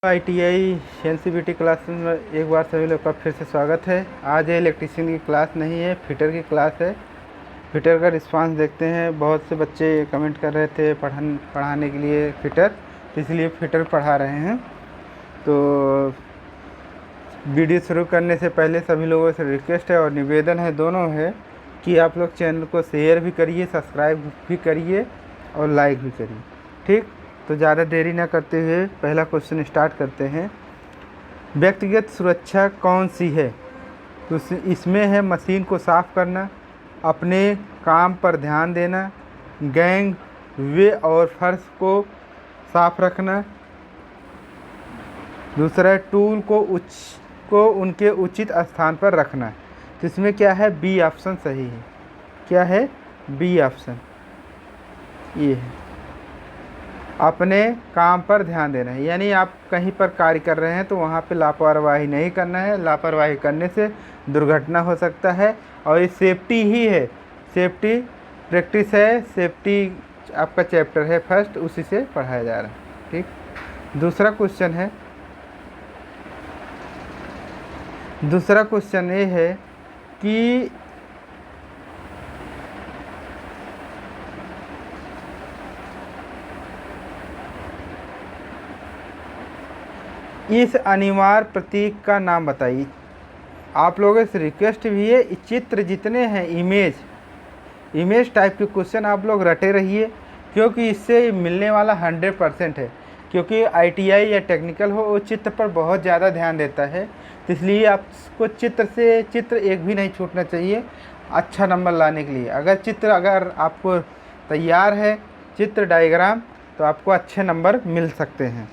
ITI NCBT class में एक बार सभी लोग का फिर से स्वागत है। आज इलेक्ट्रीशियन की क्लास नहीं है, फिटर की क्लास है। फिटर का रिस्पांस देखते हैं। बहुत से बच्चे कमेंट कर रहे थे पढ़ाने के लिए फिटर, इसलिए फिटर पढ़ा रहे हैं। तो वीडियो शुरू करने से पहले सभी लोगों से रिक्वेस्ट है और निवेदन है, दोनों है कि आप लोग चैनल को शेयर भी करिए, सब्सक्राइब भी करिए और लाइक भी करिए। ठीक, तो ज़्यादा देरी ना करते हुए पहला क्वेश्चन स्टार्ट करते हैं। व्यक्तिगत सुरक्षा कौन सी है? तो इसमें है मशीन को साफ़ करना, अपने काम पर ध्यान देना, गैंग वे और फर्श को साफ रखना। दूसरा है टूल को उनके उचित स्थान पर रखना। तो इसमें क्या है? बी ऑप्शन सही है। क्या है? बी ऑप्शन ये है, अपने काम पर ध्यान देना है। यानी आप कहीं पर कार्य कर रहे हैं तो वहाँ पे लापरवाही नहीं करना है। लापरवाही करने से दुर्घटना हो सकता है। और ये सेफ्टी ही है, सेफ्टी प्रैक्टिस है, सेफ्टी आपका चैप्टर है फर्स्ट, उसी से पढ़ाया जा रहा है। ठीक, दूसरा क्वेश्चन ये है कि इस अनिवार्य प्रतीक का नाम बताइए। आप लोगों से रिक्वेस्ट भी है, चित्र जितने हैं इमेज टाइप के क्वेश्चन आप लोग रटे रहिए, क्योंकि इससे मिलने वाला 100% है। क्योंकि ITI या टेक्निकल हो, वो चित्र पर बहुत ज़्यादा ध्यान देता है, तो इसलिए आपको चित्र एक भी नहीं छूटना चाहिए अच्छा नंबर लाने के लिए। अगर आपको तैयार है चित्र डायग्राम, तो आपको अच्छे नंबर मिल सकते हैं।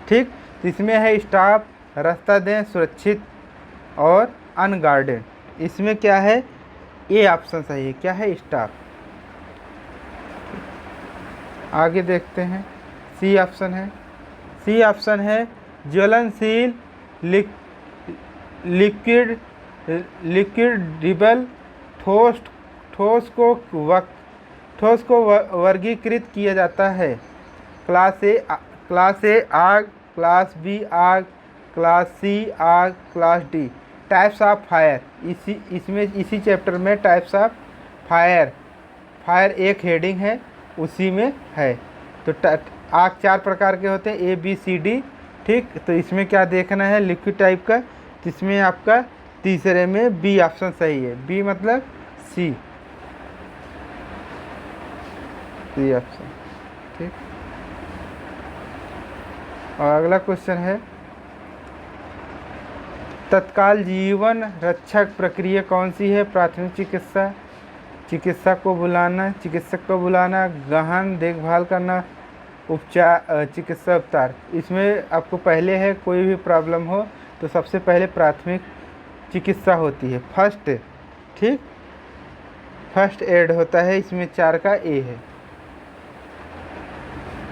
ठीक, इसमें है स्टॉप, रास्ता दें, सुरक्षित और अनगार्डेड। इसमें क्या है? ए ऑप्शन सही है। क्या है? स्टॉप। आगे देखते हैं, सी ऑप्शन है ज्वलनशील लिक्विडेबल ठोस को वर्गीकृत किया जाता है। क्लास ए आग, क्लास बी आग, क्लास सी आग, class D. Types of fire, इसी चैप्टर में टाइप्स ऑफ फायर एक हेडिंग है, उसी में है। तो आग 4 प्रकार के होते हैं, A B C D। ठीक, तो इसमें क्या देखना है? लिक्विड टाइप का। तो इसमें आपका तीसरे में बी ऑप्शन सही है। बी मतलब सी ऑप्शन। ठीक, और अगला क्वेश्चन है तत्काल जीवन रक्षक प्रक्रिया कौन सी है? प्राथमिक चिकित्सक को बुलाना, गहन देखभाल करना, चिकित्सा उपचार। इसमें आपको पहले है, कोई भी प्रॉब्लम हो तो सबसे पहले प्राथमिक चिकित्सा होती है, फर्स्ट। ठीक, फर्स्ट एड होता है। इसमें 4 का ए है।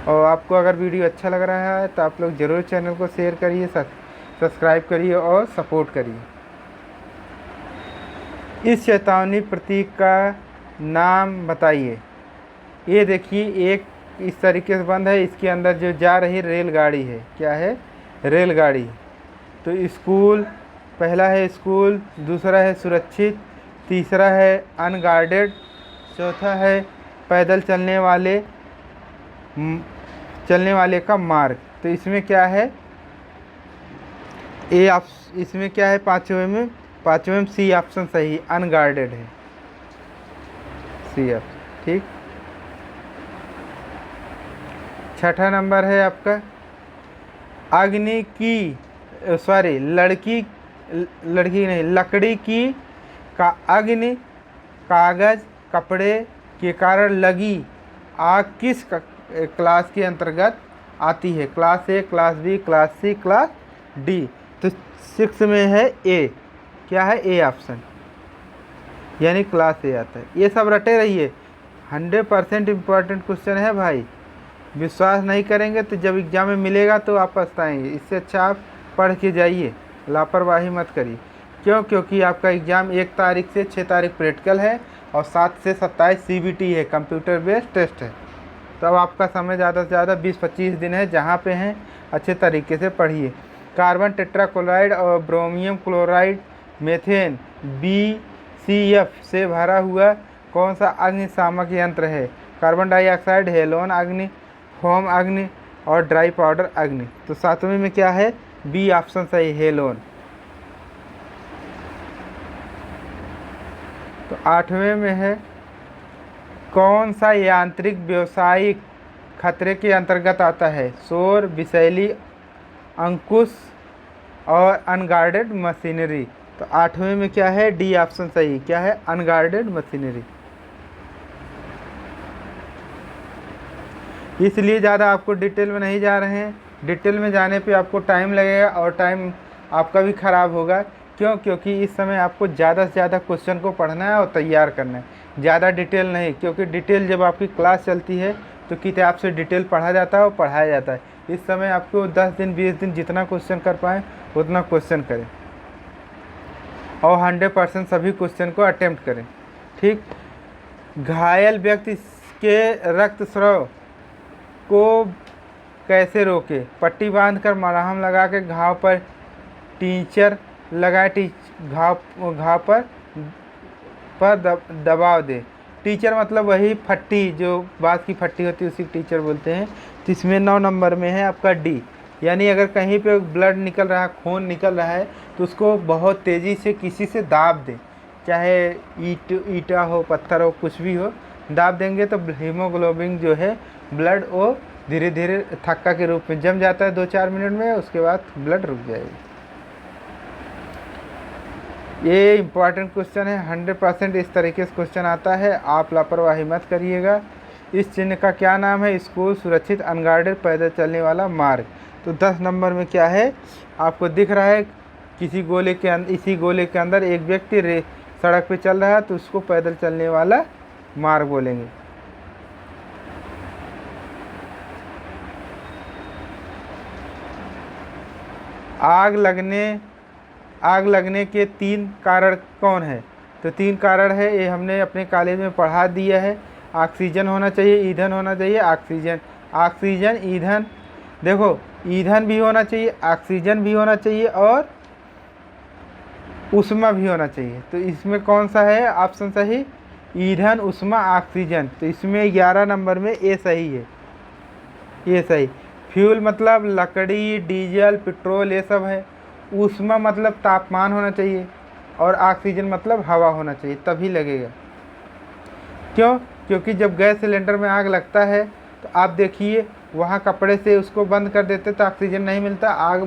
और आपको अगर वीडियो अच्छा लग रहा है तो आप लोग ज़रूर चैनल को शेयर करिए, सब्सक्राइब करिए और सपोर्ट करिए। इस चेतावनी प्रतीक का नाम बताइए। ये देखिए, एक इस तरीके से बंद है, इसके अंदर जो जा रही रेलगाड़ी है। क्या है? रेलगाड़ी। तो स्कूल, पहला है स्कूल, दूसरा है सुरक्षित, तीसरा है अनगार्डेड, चौथा है पैदल चलने वाले का मार्ग। तो इसमें क्या है? इसमें क्या है? पांचवें में सी ऑप्शन सही, अनगार्डेड है, सी ऑप्शन। ठीक, छठा नंबर है आपका लकड़ी की अग्नि कागज कपड़े के कारण लगी आग किस क्लास के अंतर्गत आती है? Class A, class B, class C, class D. तो 6 में है ए। क्या है? ए ऑप्शन, यानी क्लास ए आता है। ये सब रटे रहिए, 100% इम्पोर्टेंट क्वेश्चन है भाई। विश्वास नहीं करेंगे तो जब एग्जाम में मिलेगा तो आप पछताएंगे। इससे अच्छा आप पढ़ के जाइए, लापरवाही मत करिए। क्योंकि आपका एग्ज़ाम 1 तारीख से 6 तारीख प्रैक्टिकल है और 7 से 27 CBT है, कंप्यूटर बेस्ड टेस्ट है। तो अब आपका समय ज़्यादा से ज़्यादा 20-25 दिन है जहाँ पे हैं, अच्छे तरीके से पढ़िए। कार्बन टेट्राक्लोराइड और ब्रोमियम क्लोराइड मेथेन BCF से भरा हुआ कौन सा अग्निशामक यंत्र है? कार्बन डाइऑक्साइड, हेलोन अग्नि, फोम अग्नि और ड्राई पाउडर अग्नि। तो 7वें में क्या है? बी ऑप्शन सही, हेलोन। तो 8वें में है कौन सा यांत्रिक व्यावसायिक खतरे के अंतर्गत आता है? शोर, विषैली अंकुश और अनगार्डेड मशीनरी। तो 8वें में क्या है? डी ऑप्शन सही, क्या है? Unguarded machinery. इसलिए ज़्यादा आपको डिटेल में नहीं जा रहे हैं, डिटेल में जाने पे आपको टाइम लगेगा और टाइम आपका भी ख़राब होगा। क्यों? क्योंकि इस समय आपको ज़्यादा से ज़्यादा क्वेश्चन को पढ़ना है और तैयार करना है, ज़्यादा डिटेल नहीं। क्योंकि डिटेल जब आपकी क्लास चलती है तो किताब से डिटेल पढ़ा जाता है और पढ़ाया जाता है। इस समय आपको 10 दिन 20 दिन जितना क्वेश्चन कर पाएँ उतना क्वेश्चन करें और 100% सभी क्वेश्चन को अटेम्प्ट करें। ठीक। घायल व्यक्ति के रक्त स्राव को कैसे रोके? पट्टी बांधकर, मरहम लगा के, घाव पर टिंचर लगाए, घाव पर दबाव दे। टीचर मतलब वही फट्टी, जो बात की फट्टी होती है उसी टीचर बोलते हैं। तो इसमें 9 नंबर में है आपका डी, यानी अगर कहीं पे ब्लड निकल रहा है, खून निकल रहा है, तो उसको बहुत तेज़ी से किसी से दाब दें, चाहे ईटा हो, पत्थर हो, कुछ भी हो, दाब देंगे तो हीमोग्लोबिन जो है ब्लड वो धीरे धीरे थक्का के रूप में जम जाता है 2-4 मिनट में, उसके बाद ब्लड रुक जाएगी। ये इम्पॉर्टेंट क्वेश्चन है, 100% इस तरीके से क्वेश्चन आता है, आप लापरवाही मत करिएगा। इस चिन्ह का क्या नाम है? स्कूल, सुरक्षित, अनगार्डेड, पैदल चलने वाला मार्ग। तो 10 नंबर में क्या है? आपको दिख रहा है इसी गोले के अंदर एक व्यक्ति सड़क पे चल रहा है, तो उसको पैदल चलने वाला मार्ग बोलेंगे। आग लगने के 3 कारण कौन है? तो 3 कारण है, ये हमने अपने कॉलेज में पढ़ा दिया है। ऑक्सीजन होना चाहिए, ईंधन होना चाहिए, ऑक्सीजन, ईंधन। देखो, ईंधन भी होना चाहिए, ऑक्सीजन भी होना चाहिए और ऊष्मा भी होना चाहिए। तो इसमें कौन सा है ऑप्शन सही? ईंधन, ऊष्मा, ऑक्सीजन। तो इसमें 11 नंबर में ए सही है, ये सही। फ्यूल मतलब लकड़ी, डीजल, पेट्रोल, ये सब है। ऊष्मा मतलब तापमान होना चाहिए और ऑक्सीजन मतलब हवा होना चाहिए, तभी लगेगा। क्यों? क्योंकि जब गैस सिलेंडर में आग लगता है तो आप देखिए वहाँ कपड़े से उसको बंद कर देते तो ऑक्सीजन नहीं मिलता, आग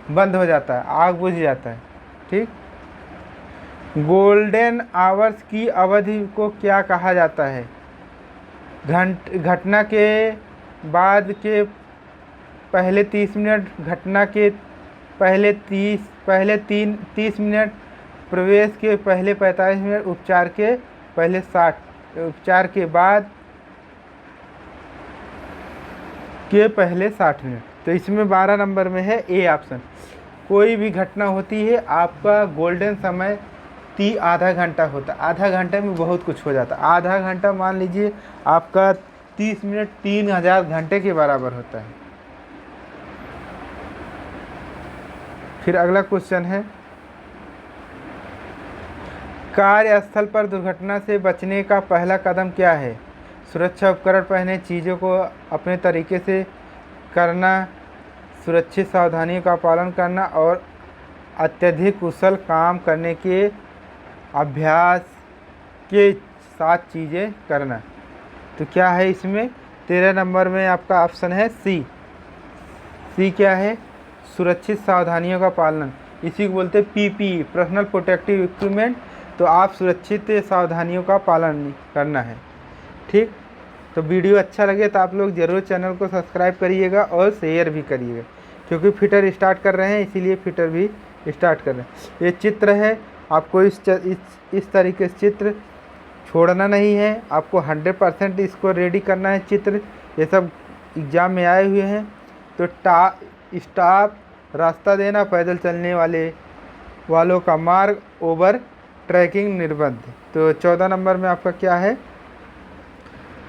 बंद हो जाता है, आग बुझ जाता है। ठीक। गोल्डन आवर्स की अवधि को क्या कहा जाता है? घटना के बाद के पहले 30 मिनट, घटना के पहले 30 मिनट, प्रवेश के पहले 45 मिनट, उपचार के पहले 60, उपचार के बाद के पहले 60 मिनट। तो इसमें 12 नंबर में है ए ऑप्शन। कोई भी घटना होती है, आपका गोल्डन समय आधा घंटा होता है। आधा घंटे में बहुत कुछ हो जाता है। आधा घंटा मान लीजिए आपका 30 मिनट 3000 घंटे के बराबर होता है। फिर अगला क्वेश्चन है, कार्यस्थल पर दुर्घटना से बचने का पहला कदम क्या है? सुरक्षा उपकरण पहने, चीज़ों को अपने तरीके से करना, सुरक्षित सावधानियों का पालन करना और अत्यधिक कुशल काम करने के अभ्यास के साथ चीज़ें करना। तो क्या है इसमें? 13 नंबर में आपका ऑप्शन है सी। सी क्या है? सुरक्षित सावधानियों का पालन, इसी को बोलते हैं PPE, पर्सनल प्रोटेक्टिव इक्विपमेंट। तो आप सुरक्षित सावधानियों का पालन करना है। ठीक। तो वीडियो अच्छा लगे तो आप लोग ज़रूर चैनल को सब्सक्राइब करिएगा और शेयर भी करिएगा, क्योंकि फिटर स्टार्ट कर रहे हैं, इसीलिए फिटर भी स्टार्ट कर रहे हैं। ये चित्र है, आपको इस तरीके से चित्र छोड़ना नहीं है, आपको 100% इसको रेडी करना है चित्र। ये सब एग्ज़ाम में आए हुए हैं। तो स्टॉप, रास्ता देना, पैदल चलने वालों का मार्ग, ओवर ट्रैकिंग, निर्बंध। तो 14 नंबर में आपका क्या है?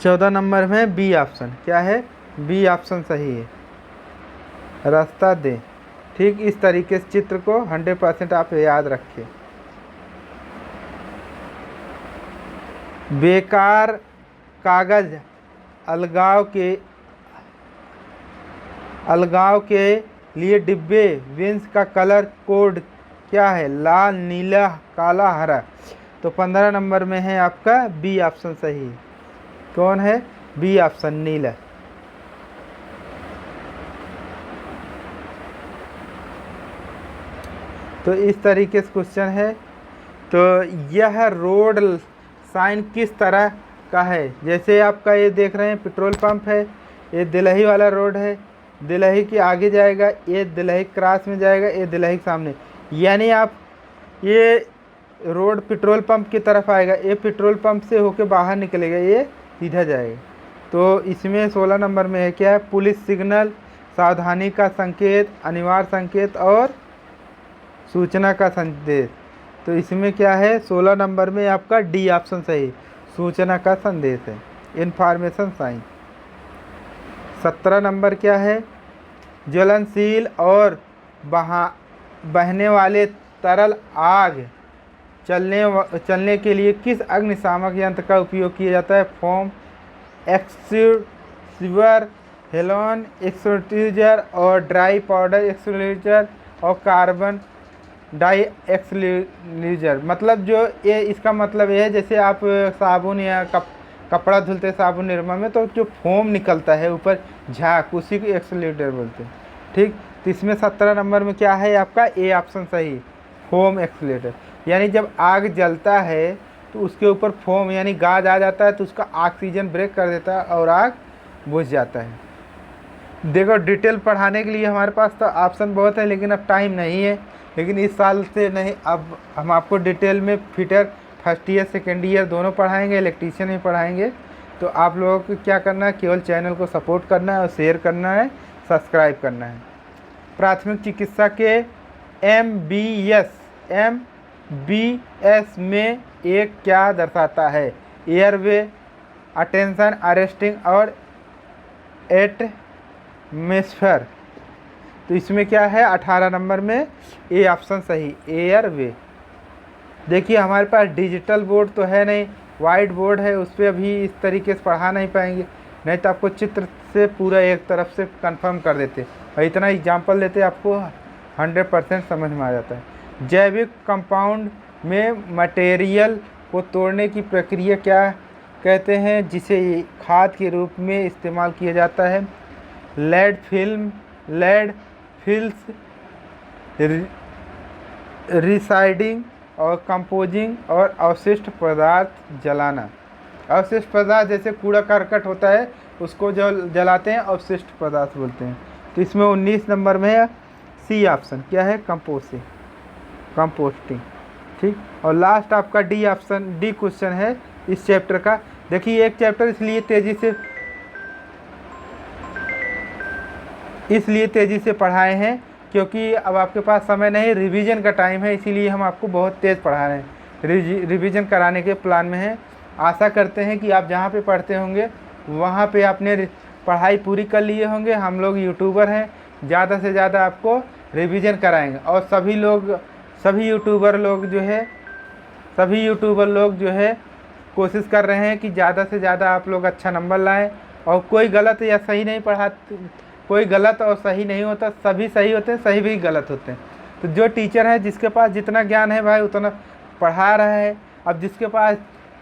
14 नंबर में बी ऑप्शन, क्या है, बी ऑप्शन सही है, रास्ता दे। ठीक इस तरीके से चित्र को 100% आप याद रखिए। बेकार कागज अलगाव के लिए डिब्बे विंस का कलर कोड क्या है, लाल, नीला, काला, हरा। तो 15 नंबर में है आपका बी ऑप्शन सही है। कौन है, बी ऑप्शन, नीला। तो इस तरीके से क्वेश्चन है। तो यह रोड साइन किस तरह का है, जैसे आपका ये देख रहे हैं पेट्रोल पंप है, ये दिल्ली वाला रोड है, दिल्ली के आगे जाएगा, ये दिल्ली क्रॉस में जाएगा, ये दिल्ली के सामने, यानी आप ये रोड पेट्रोल पंप की तरफ आएगा, ये पेट्रोल पंप से होके बाहर निकलेगा, ये सीधा जाएगा। तो इसमें 16 नंबर में है क्या है, पुलिस सिग्नल, सावधानी का संकेत, अनिवार्य संकेत और सूचना का संदेश। तो इसमें क्या है, 16 नंबर में आपका डी ऑप्शन सही, सूचना का संदेश है, इंफॉर्मेशन साइन। 17 नंबर क्या है, ज्वलनशील और बहने वाले तरल आग चलने के लिए किस अग्निशामक यंत्र का उपयोग किया जाता है, फोम, एक्सटिंग्विशर, हेलोजन एक्सटिंग्विशर और ड्राई पाउडर एक्सटिंग्विशर और कार्बन डाई एक्सटिंग्विशर। मतलब जो ये इसका मतलब ये है, जैसे आप साबुन या कपड़ा धुलते साबुन निरमा में, तो जो फोम निकलता है ऊपर झाग, उसी को एक्सटिंग्विशर बोलते हैं। ठीक, तो इसमें 17 नंबर में क्या है आपका ए ऑप्शन सही, फोम एक्सटिंग्विशर। यानी जब आग जलता है तो उसके ऊपर फोम यानी गाज आ जाता है, तो उसका ऑक्सीजन ब्रेक कर देता है और आग बुझ जाता है। देखो डिटेल पढ़ाने के लिए हमारे पास तो ऑप्शन बहुत है, लेकिन अब टाइम नहीं है। लेकिन इस साल से नहीं, अब हम आपको डिटेल में fitter first year second year दोनों पढ़ाएंगे, इलेक्ट्रीशियन भी पढ़ाएंगे। तो आप लोगों को क्या करना है, केवल चैनल को सपोर्ट करना है और शेयर करना है, सब्सक्राइब करना है। प्राथमिक चिकित्सा के MBS में एक क्या दर्शाता है, एयरवे, अटेंशन अरेस्टिंग और एटमॉस्फेयर। तो इसमें क्या है, 18 नंबर में ए ऑप्शन सही, एयरवे। देखिए हमारे पास डिजिटल बोर्ड तो है नहीं, वाइट बोर्ड है, उस पर अभी इस तरीके से पढ़ा नहीं पाएंगे, नहीं तो आपको चित्र से पूरा एक तरफ से कंफर्म कर देते और इतना एग्जाम्पल देते आपको 100% समझ में आ जाता है। जैविक कंपाउंड में मटेरियल को तोड़ने की प्रक्रिया क्या कहते हैं, जिसे खाद के रूप में इस्तेमाल किया जाता है, लेड फिल्स, रिसाइडिंग और कंपोजिंग और अवशिष्ट पदार्थ जलाना। अवशिष्ट पदार्थ जैसे कूड़ा करकट होता है, उसको जो जलाते हैं अवशिष्ट पदार्थ बोलते हैं। तो इसमें 19 नंबर में है सी ऑप्शन, क्या है, कंपोस्टिंग। ठीक, और लास्ट आपका डी ऑप्शन, डी क्वेश्चन है इस चैप्टर का। देखिए एक चैप्टर इसलिए तेज़ी से पढ़ाए हैं क्योंकि अब आपके पास समय नहीं, रिवीजन का टाइम है, इसीलिए हम आपको बहुत तेज़ पढ़ा रहे हैं, रिवीजन कराने के प्लान में हैं। आशा करते हैं कि आप जहाँ पे पढ़ते होंगे वहाँ पे आपने पढ़ाई पूरी कर लिए होंगे। हम लोग यूट्यूबर हैं, ज़्यादा से ज़्यादा आपको रिवीजन कराएंगे और सभी यूट्यूबर लोग जो है कोशिश कर रहे हैं कि ज़्यादा से ज़्यादा आप लोग अच्छा नंबर लाएं। और कोई गलत या सही नहीं पढ़ाते, कोई गलत और सही नहीं होता, सभी सही होते हैं, सही भी गलत होते हैं। तो जो टीचर है जिसके पास जितना ज्ञान है भाई उतना पढ़ा रहा है। अब जिसके पास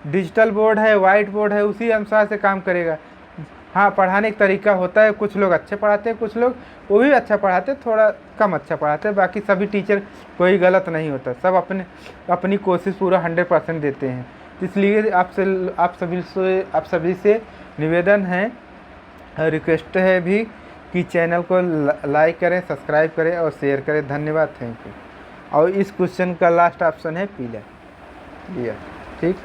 डिजिटल बोर्ड है, वाइट बोर्ड है, उसी अनुसार से काम करेगा। हाँ, पढ़ाने का तरीका होता है, कुछ लोग अच्छे पढ़ाते हैं, कुछ लोग वो भी अच्छा पढ़ाते हैं, थोड़ा कम अच्छा पढ़ाते हैं। बाकी सभी टीचर कोई गलत नहीं होता, सब अपनी कोशिश पूरा 100% देते हैं। इसलिए आप सभी से निवेदन है, रिक्वेस्ट है भी कि चैनल को लाइक करें, सब्सक्राइब करें और शेयर करें। धन्यवाद, थैंक यू। और इस क्वेश्चन का लास्ट ऑप्शन है पीला, ठीक।